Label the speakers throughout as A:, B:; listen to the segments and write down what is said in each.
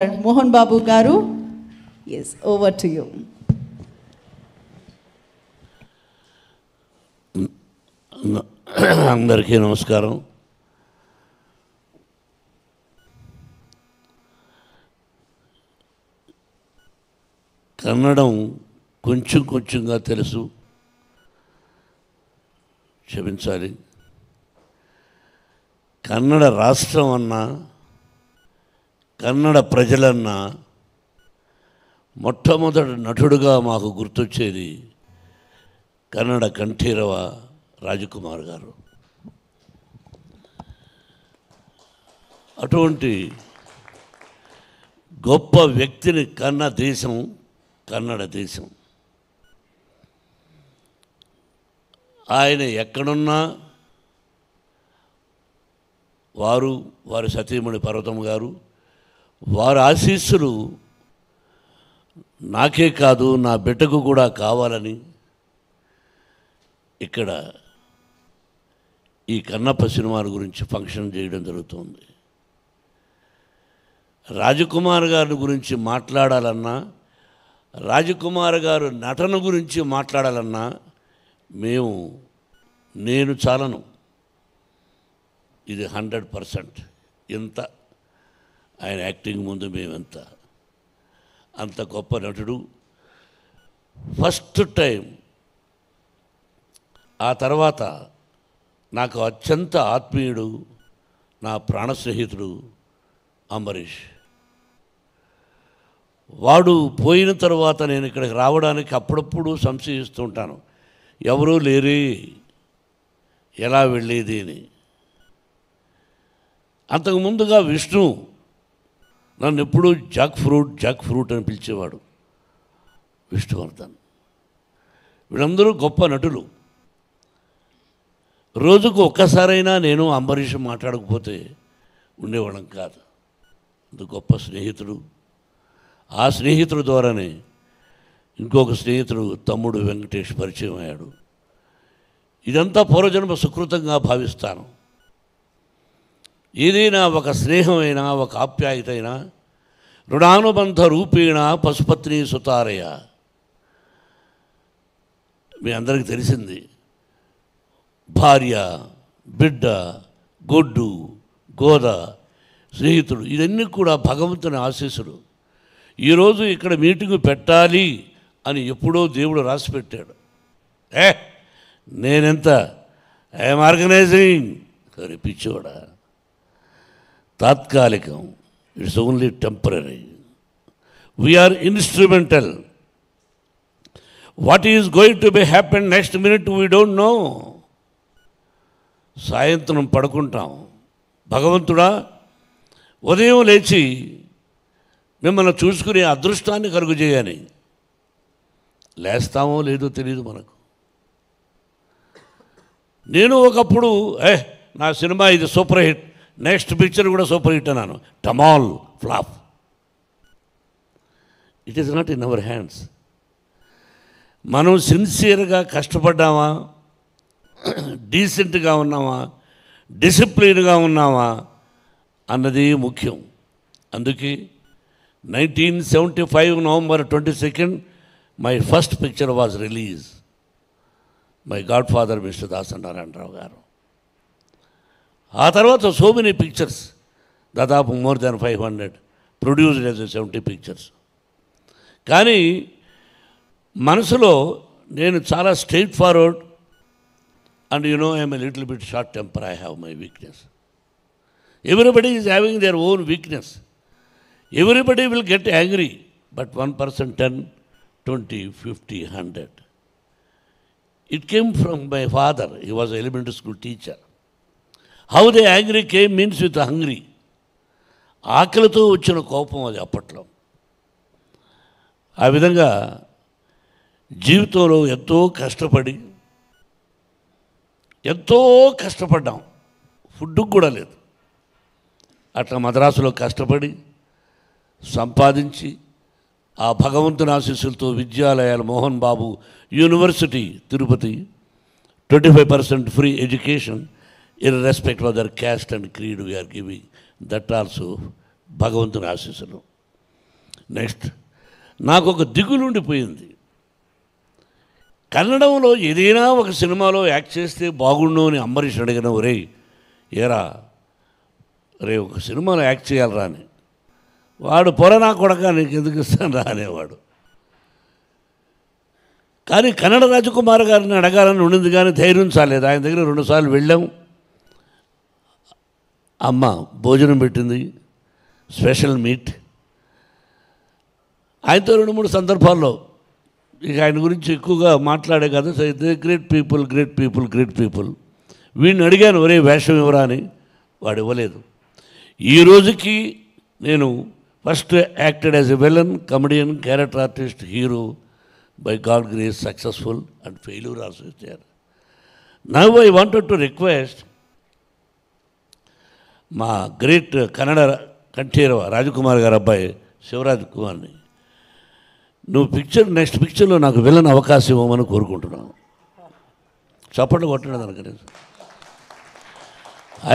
A: Mohan Babu Garu, yes, over to you.
B: అందరికీ నమస్కారం. కన్నడం కొంచెంగా తెలుసు, క్షమించాలి. కన్నడ రాష్ట్రం అన్నా కన్నడ ప్రజలన్నా మొట్టమొదటి నటుడుగా మాకు గుర్తొచ్చేది కన్నడ కంఠీరవ రాజకుమార్ గారు. అటువంటి గొప్ప వ్యక్తిని కన్న దేశం కన్నడ దేశం. ఆయన ఎక్కడున్నా వారి సతీమణి పర్వతమ్మ గారు, వారి ఆశీస్సులు నాకే కాదు నా బిడ్డకు కూడా కావాలని ఇక్కడ ఈ కన్నప్ప సినిమాల గురించి ఫంక్షన్ చేయడం జరుగుతుంది. రాజకుమార్ గారి గురించి మాట్లాడాలన్నా, రాజకుమార్ గారు నటన గురించి మాట్లాడాలన్నా నేను చాలను. ఇది 100%. ఇంత ఆయన యాక్టింగ్ ముందు మేమెంత అంత గొప్ప నటుడు. ఫస్ట్ టైం ఆ తర్వాత నాకు అత్యంత ఆత్మీయుడు, నా ప్రాణ స్నేహితుడు అంబరీష్. వాడు పోయిన తర్వాత నేను ఇక్కడికి రావడానికి అప్పుడప్పుడు సంశయిస్తూ ఉంటాను, ఎవరూ లేరే, ఎలా వెళ్ళేది అని. అంతకు ముందుగా విష్ణు నన్ను ఎప్పుడూ జాక్ ఫ్రూట్ అని పిలిచేవాడు, విష్ణువర్ధన్. వీళ్ళందరూ గొప్ప నటులు. రోజుకు ఒక్కసారైనా నేను అంబరీష్ మాట్లాడకపోతే ఉండేవాళ్ళం కాదు. అంత గొప్ప స్నేహితుడు. ఆ స్నేహితుడి ద్వారానే ఇంకొక స్నేహితుడు తమ్ముడు వెంకటేష్ పరిచయం అయ్యాడు. ఇదంతా పూర్వజన్మ సుకృతంగా భావిస్తాను. ఏదైనా ఒక స్నేహమైనా, ఒక ఆప్యాయత అయినా రుణానుబంధ రూపేణ పశుపత్ని సుతారయ. మీ అందరికీ తెలిసింది, భార్య, బిడ్డ, గొడ్డు, గోద, స్నేహితుడు, ఇవన్నీ కూడా భగవంతుని ఆశీస్సులు. ఈరోజు ఇక్కడ మీటింగ్ పెట్టాలి అని ఎప్పుడో దేవుడు రాసి పెట్టాడు. నేనెంత ఐఎమ్ ఆర్గనైజింగ్ పిచ్చోడా, తాత్కాలికం. It's only temporary. We're instrumental. What is going to be happen next minute we don't know. సాయంత్రం పడుకుంటాం, భగవంతుడా ఉదయం లేచి మిమ్మల్ని చూసుకునే అదృష్టాన్ని కలుగు చేయని. లేస్తామో లేదో తెలియదు మనకు. నేను ఒకప్పుడు నా సినిమా ఇది సూపర్ హిట్, నెక్స్ట్ పిక్చర్ కూడా సూపర్ హిట్ అన్నాను. టమాల్ flop. It is not in our hands. మనం సిన్సియర్గా కష్టపడ్డామా, డీసెంట్గా ఉన్నామా, డిసిప్లిన్గా ఉన్నామా అన్నది ముఖ్యం. అందుకే 1975 November 22 my first picture was release. My God father mister Dasa Narayana Rao గారు. ఆ తర్వాత సో మెనీ పిక్చర్స్, దాదాపు more than 500 produced as 70 pictures. కానీ మనసులో నేను చాలా straight forward. And you know, I am a little bit short temper. I have my weakness. Everybody is having their own weakness. Everybody will get angry. But one person 10, 20, 50, 100. It came from my father. He was an elementary school teacher. How the angry came means with hungry. ఆకలితో వచ్చిన కోపం అది అప్పట్లో. ఆ విధంగా జీవితంలో ఎంతో కష్టపడ్డాం. ఫుడ్కు కూడా లేదు. అట్లా మద్రాసులో కష్టపడి సంపాదించి ఆ భగవంతుని ఆశీస్సులతో విద్యాలయాలు, Mohan Babu university Tirupati, 25% free education irrespective of their caste and creed we are giving. That also భగవంతుని ఆశీస్సులు. నెక్స్ట్ నాకు ఒక దిగులుండిపోయింది. కన్నడంలో ఏదైనా ఒక సినిమాలో యాక్ట్ చేస్తే బాగుండు అని అంబరీష్ అడిగిన, ఒరే ఏరా రే ఒక సినిమాలో యాక్ట్ చేయాలరా అని. వాడు పొరనా కొడక నీకు ఎందుకు ఇస్తాను రా అనేవాడు. కానీ కన్నడ రాజకుమార్ గారిని అడగాలని ఉండింది, కానీ ధైర్యం చాలేదు. ఆయన దగ్గర 2 సార్లు వెళ్ళాం. అమ్మ భోజనం పెట్టింది, స్పెషల్ మీట్. ఆయనతో 2-3 సందర్భాల్లో ఇక ఆయన గురించి ఎక్కువగా మాట్లాడే కదా, great people great people great people. వీడిని అడిగాను, ఒరే వేషం ఇవ్వరా అని. వాడు ఇవ్వలేదు. ఈ రోజుకి నేను first acted as a villain, comedian, character artist, hero, by God grace successful and failure also is there. Now I wanted to request మా గ్రేట్ కన్నడ కంఠీరవ రాజకుమార్ గారు అబ్బాయి శివరాజ్ కుమార్ని, నువ్వు నెక్స్ట్ పిక్చర్లో నాకు విలన్ అవకాశం ఇవ్వమని కోరుకుంటున్నాను. చప్పట్లు కొట్టండి దానికి.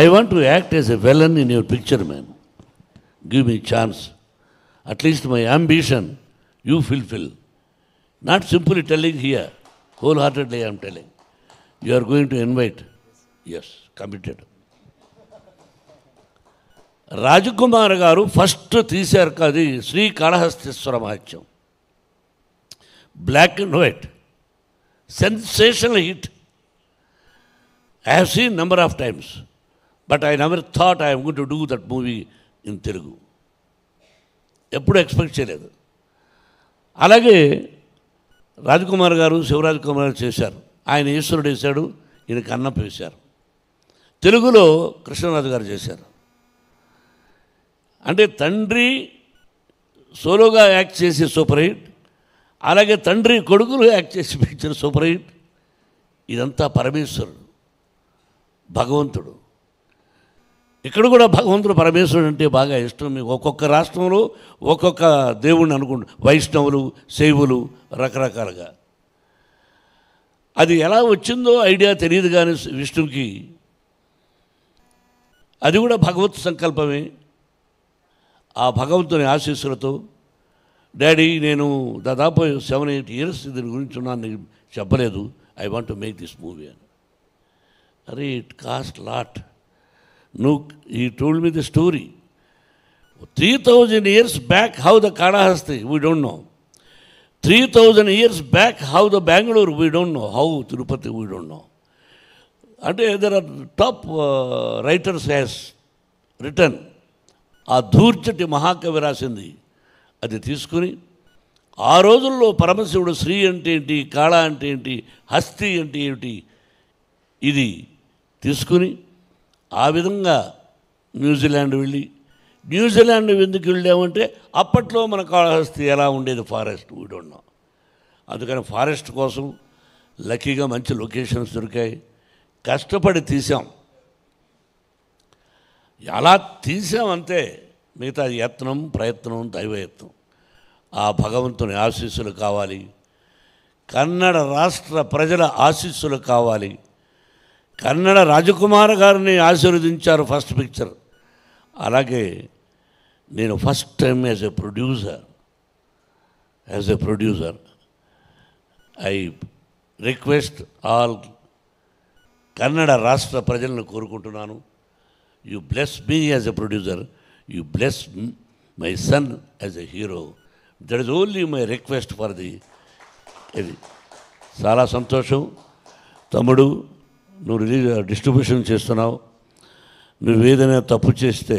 B: I want to act as a villain in your picture man. Give me chance. At least my ambition you fulfil. Not simply telling here, whole heartedly I'm telling. You are going to invite. Yes, committed. Rajkumar garu first తీశారు అది Srikalahasteeswara Mahatyam. Black and white, sensational hit. I have seen number of times, but I never thought I am going to do that movie in Telugu. ఎప్పుడు expect చేయలేదు. అలాగే రాజకుమార్ గారు శివరాజ్ కుమార్ గారు చేశారు. ఆయన ఈశ్వరుడు వేశాడు, ఈయన కన్నప్ప వేశారు. తెలుగులో కృష్ణరాజు గారు చేశారు. అంటే తండ్రి సోలోగా యాక్ట్ చేసి సూపర్ హిట్, అలాగే తండ్రి కొడుకులు యాక్ట్ చేసి పిక్చర్ సూపర్ హిట్. ఇదంతా పరమేశ్వరుడు, భగవంతుడు. ఇక్కడ కూడా భగవంతుడు పరమేశ్వరుడు అంటే బాగా ఇష్టం. మీకు ఒక్కొక్క రాష్ట్రంలో ఒక్కొక్క దేవుణ్ణి అనుకుంటు, వైష్ణవులు, శైవులు, రకరకాలుగా. అది ఎలా వచ్చిందో ఐడియా తెలియదు, కానీ విష్ణువుకి అది కూడా భగవత్ సంకల్పమే. ఆ భగవంతుని ఆశీస్సులతో డాడీ నేను దాదాపు 7-8 years దీని గురించి ఉన్నాను, నీకు చెప్పలేదు. I want to make this movie అని. అరే it cost lot. He told me the story. 3,000 years back, how the Kalahasti, we don't know. 3,000 years back, how the Bangalore, we don't know. How Tirupati, we don't know. And there are top writers has written. ఆ ధూర్చటి మహాకవి రాసింది. అది తీసుకుని ఆ రోజుల్లో పరమశివుడు శ్రీ అంటే ఏంటి, కాళ అంటే ఏంటి, హస్తి అంటే ఏమిటి, ఇది తీసుకుని ఆ విధంగా న్యూజిలాండ్ వెళ్ళి, న్యూజిలాండ్ ఎందుకు వెళ్ళామంటే అప్పట్లో మన కాళహస్తి ఎలా ఉండేది, ఫారెస్ట్, వీ డోంట్ నో. అందుకని ఫారెస్ట్ కోసం లక్కీగా మంచి లొకేషన్స్ దొరికాయి. కష్టపడి తీసాం. అలా తీసామంతే. మిగతా యత్నం, ప్రయత్నం, దైవయత్నం. ఆ భగవంతుని ఆశీస్సులు కావాలి, కన్నడ రాష్ట్ర ప్రజల ఆశీస్సులు కావాలి. కన్నడ రాజకుమార్ గారిని ఆశీర్వదించారు ఫస్ట్ పిక్చర్. అలాగే నేను first time as a producer I request all Kannada రాష్ట్ర ప్రజలను కోరుకుంటున్నాను, you bless me as a producer, you bless my son as a hero. That is only my request for the. ఇది చాలా సంతోషం. తమ్ముడు, నువ్వు డిస్ట్రిబ్యూషన్ చేస్తున్నావు. నువ్వు ఏదైనా తప్పు చేస్తే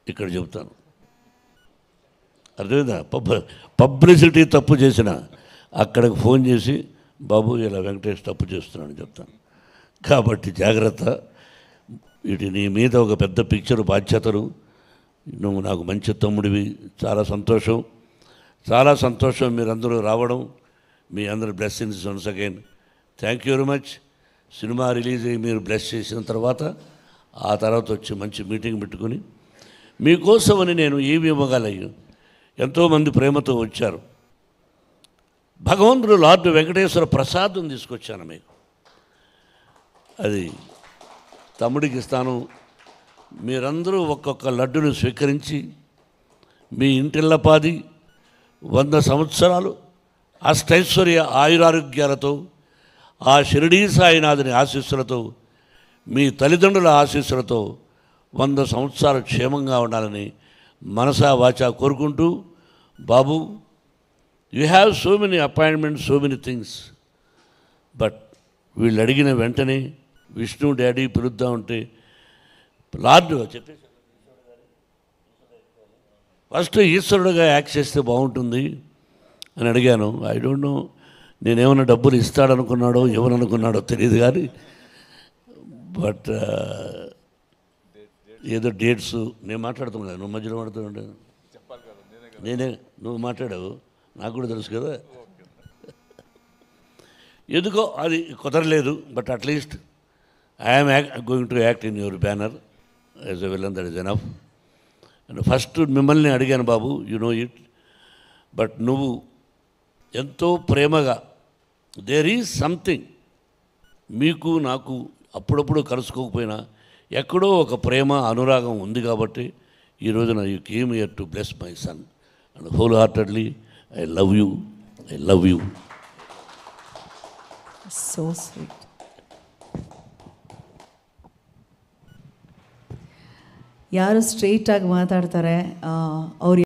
B: ఇక్కడ చెబుతాను, అర్థమైందా? పబ్లిసిటీ తప్పు చేసిన అక్కడికి ఫోన్ చేసి బాబు ఇలా వెంకటేష్ తప్పు చేస్తున్నాను చెప్తాను. కాబట్టి జాగ్రత్త. వీటి నీ మీద ఒక పెద్ద పిక్చర్ బాధ్యతలు. నువ్వు నాకు మంచి తమ్ముడివి. చాలా సంతోషం, చాలా సంతోషం మీరందరూ రావడం. మీ అందరి blessings once again. Thank you very much. Cinema release అయ్యి మీరు బ్లెస్ చేసిన తర్వాత ఆ తర్వాత వచ్చి మంచి మీటింగ్ పెట్టుకుని మీకోసమని నేను ఏమి ఇవ్వగలను. ఎంతోమంది ప్రేమతో వచ్చారు. భగవంతుడు లార్డ్ వెంకటేశ్వర ప్రసాదం తీసుకొచ్చాను మీకు. అది తమ్ముడికి ఇస్తాను. మీరందరూ ఒక్కొక్క లడ్డును స్వీకరించి మీ ఇంటిల్లపాది 100 సంవత్సరాలు అష్టైశ్వర్య ఆయురారోగ్యాలతో ఆ షిరిడీ సాయినాథుని ఆశీస్సులతో మీ తల్లిదండ్రుల ఆశీస్సులతో 100 సంవత్సరాలు క్షేమంగా ఉండాలని మనసా వాచా కోరుకుంటూ, Babu, you have so many appointments, so many things, but వీళ్ళు అడిగిన వెంటనే విష్ణు డాడీ పిలుద్దాం అంటే లార్డ్ చెప్పేసి ఫస్ట్ ఈశ్వరుడుగా యాక్ట్ చేస్తే బాగుంటుంది అని అడిగాను. ఐ డోంట్ నో, నేనేమన్నా డబ్బులు ఇస్తాడనుకున్నాడో ఎవరనుకున్నాడో తెలియదు కానీ, బట్ ఏదో డేట్స్ నేను మాట్లాడుతున్నాను కదా, నువ్వు మధ్యలో మాట్లాడుతుంటే నేనే, నువ్వు మాట్లాడావు, నాకు కూడా తెలుసు కదా. ఎందుకో అది కుదరలేదు, but at least I'm going to act in your banner as a villain, that is enough. And first మిమ్మల్ని అడిగాను, బాబు, యు నో ఇట్, బట్ నువ్వు ఎంతో ప్రేమగా, దేర్ ఈజ్ సంథింగ్, మీకు నాకు అప్పుడప్పుడు కలుసుకోకపోయినా ఎక్కడో ఒక ప్రేమ అనురాగం ఉంది కాబట్టి ఈ రోజున you came here to bless my son and whole heartedly I love you, I love you.
A: So sweet. ಯಾರು ಸ್ಟ್ರೈಟಾಗಿ ಮಾತಾಡ್ತಾರೆ ಅವ್ರು